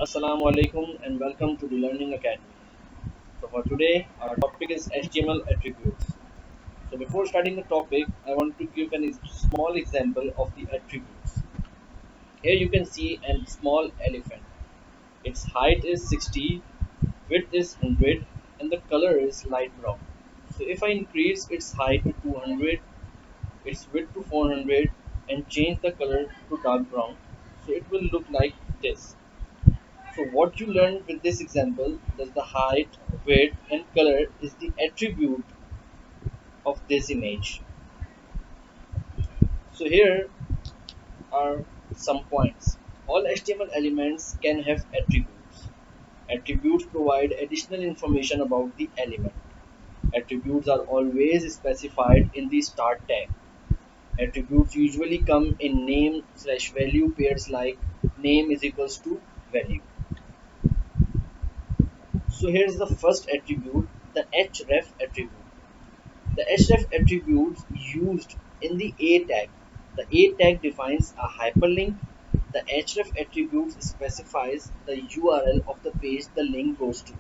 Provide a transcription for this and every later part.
Assalamu alaikum and welcome to the Learning Academy. So for today, our topic is HTML attributes. So before starting the topic, I want to give a small example of the attributes. Here you can see a small elephant. Its height is 60, width is 100, and the color is light brown. So if I increase its height to 200, its width to 400, and change the color to dark brown, so it will look like this. So what you learned with this example that the height, width and color is the attribute of this image. So here are some points. All HTML elements can have attributes. Attributes provide additional information about the element. Attributes are always specified in the start tag. Attributes usually come in name slash value pairs like name is equals to value. So here's the first attribute, the href attribute. The href attributes used in the A tag. The A tag defines a hyperlink. The href attribute specifies the URL of the page the link goes to.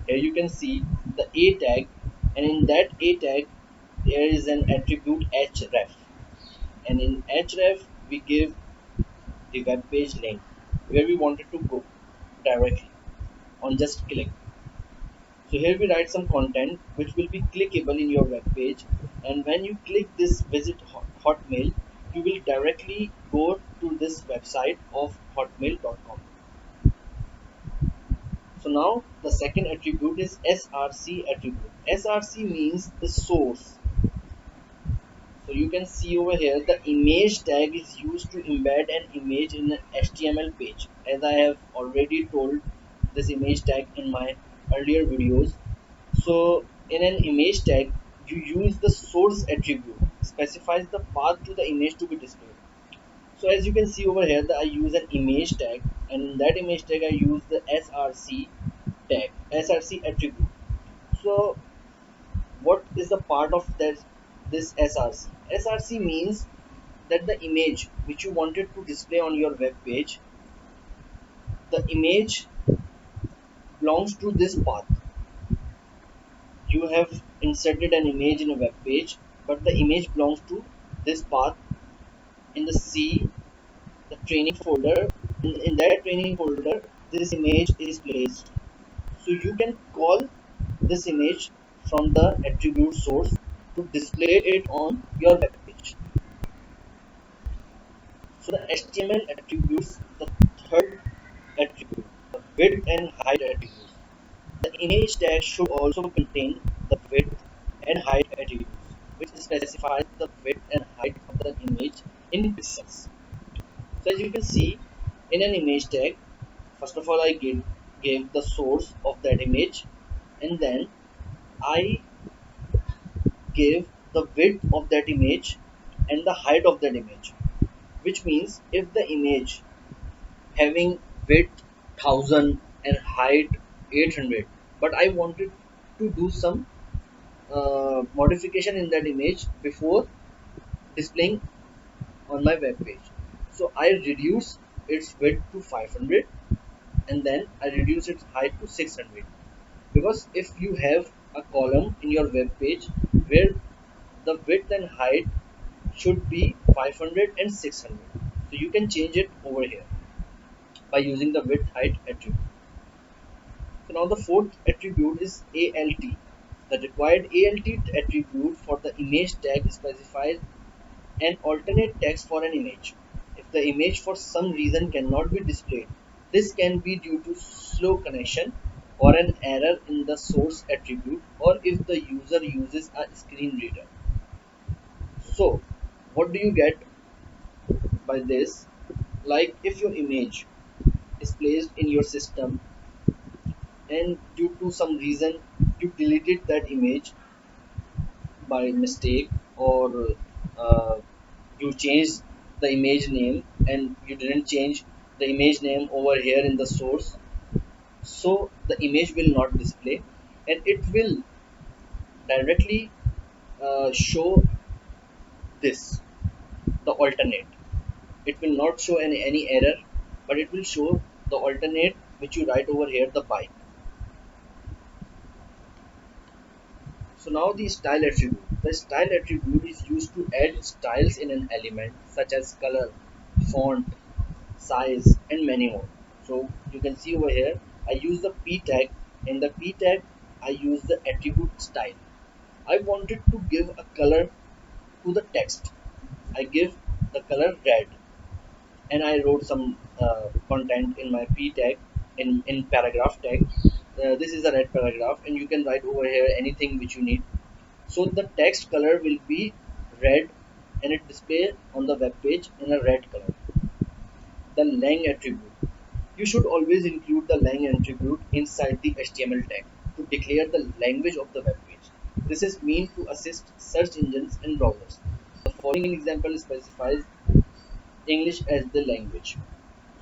Here you can see the A tag, and in that A tag there is an attribute href, and in href we give the web page link where we wanted to go directly on just click. So here we write some content which will be clickable in your web page, and when you click this visit Hotmail, you will directly go to this website of hotmail.com. So now the second attribute is src attribute. Src means the source. So you can see over here the image tag is used to embed an image in an HTML page. As I have already told this image tag in my earlier videos. So in an image tag, you use the source attribute, specifies the path to the image to be displayed. So as you can see over here, that I use an image tag, and in that image tag I use the src tag, src attribute. So what is the part of that this src? Src means that the image which you wanted to display on your web page, the image belongs to this path. You have inserted an image in a web page, but the image belongs to this path in the C, the training folder. In that training folder, this image is placed. So you can call this image from the attribute source to display it on your web page. So the HTML attributes, the third attribute, the width and height attributes. The image tag should also contain the width and height attributes, which specifies the width and height of the image in pixels. So as you can see in an image tag, first of all I gave the source of that image, and then I gave the width of that image and the height of that image, which means if the image having width 1000 and height 800, but I wanted to do some modification in that image before displaying on my web page. So I reduce its width to 500, and then I reduce its height to 600, because if you have a column in your web page where the width and height should be 500 and 600, so you can change it over here by using the width height attribute. So now the fourth attribute is alt. The required alt attribute for the image tag specifies an alternate text for an image. If the image for some reason cannot be displayed, this can be due to slow connection or an error in the source attribute, or if the user uses a screen reader. So what do you get by this? Like if your image is placed in your system and due to some reason you deleted that image by mistake, or uh, you changed the image name and you didn't change the image name over here in the source, so the image will not display, and it will directly show this, the alternate. It will not show any error, but it will show the alternate which you write over here, the bike. So now the style attribute. The style attribute is used to add styles in an element such as color, font, size, and many more. So you can see over here, I use the p tag. In the p tag, I use the attribute style. I wanted to give a color to the text. I give the color red, and I wrote some content in my p tag, in paragraph tag. This is a red paragraph, and you can write over here anything which you need. So the text color will be red, and it display on the web page in a red color. The lang attribute. You should always include the lang attribute inside the HTML tag to declare the language of the web page. This is meant to assist search engines and browsers. The following example specifies English as the language.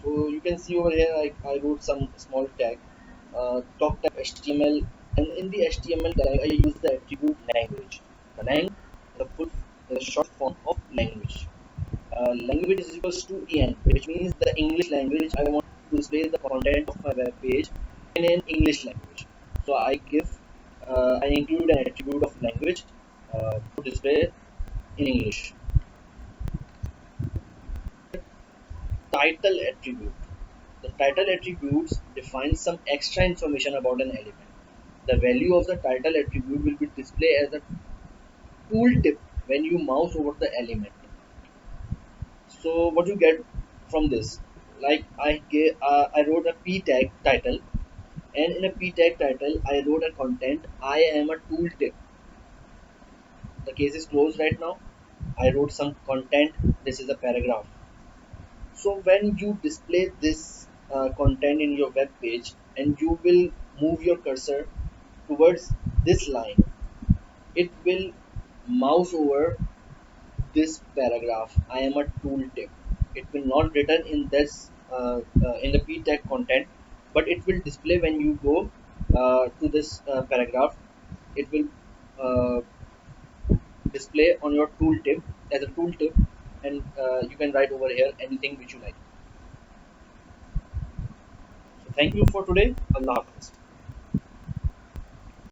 So you can see over here, I wrote some small tag, talk type HTML, and in the HTML tag I use the attribute language. The lang, the full, the short form of language. Language is equals to EN, which means the English language. I want to display the content of my web page in an English language. So I include an attribute of language to display in English. Title attribute. The title attributes define some extra information about an element. The value of the title attribute will be displayed as a tooltip when you mouse over the element. So what you get from this? Like I wrote a p tag title, and in a p tag title I wrote a content. I am a tooltip. The case is closed right now. I wrote some content. This is a paragraph. So when you display this content in your web page, and you will move your cursor towards this line, it will mouse over this paragraph. I am a tooltip. It will not return in this in the p tag content, but it will display when you go to this paragraph. It will uh, display on your tooltip as a tooltip, and you can write over here anything which you like. So thank you for today. Allah Hafiz.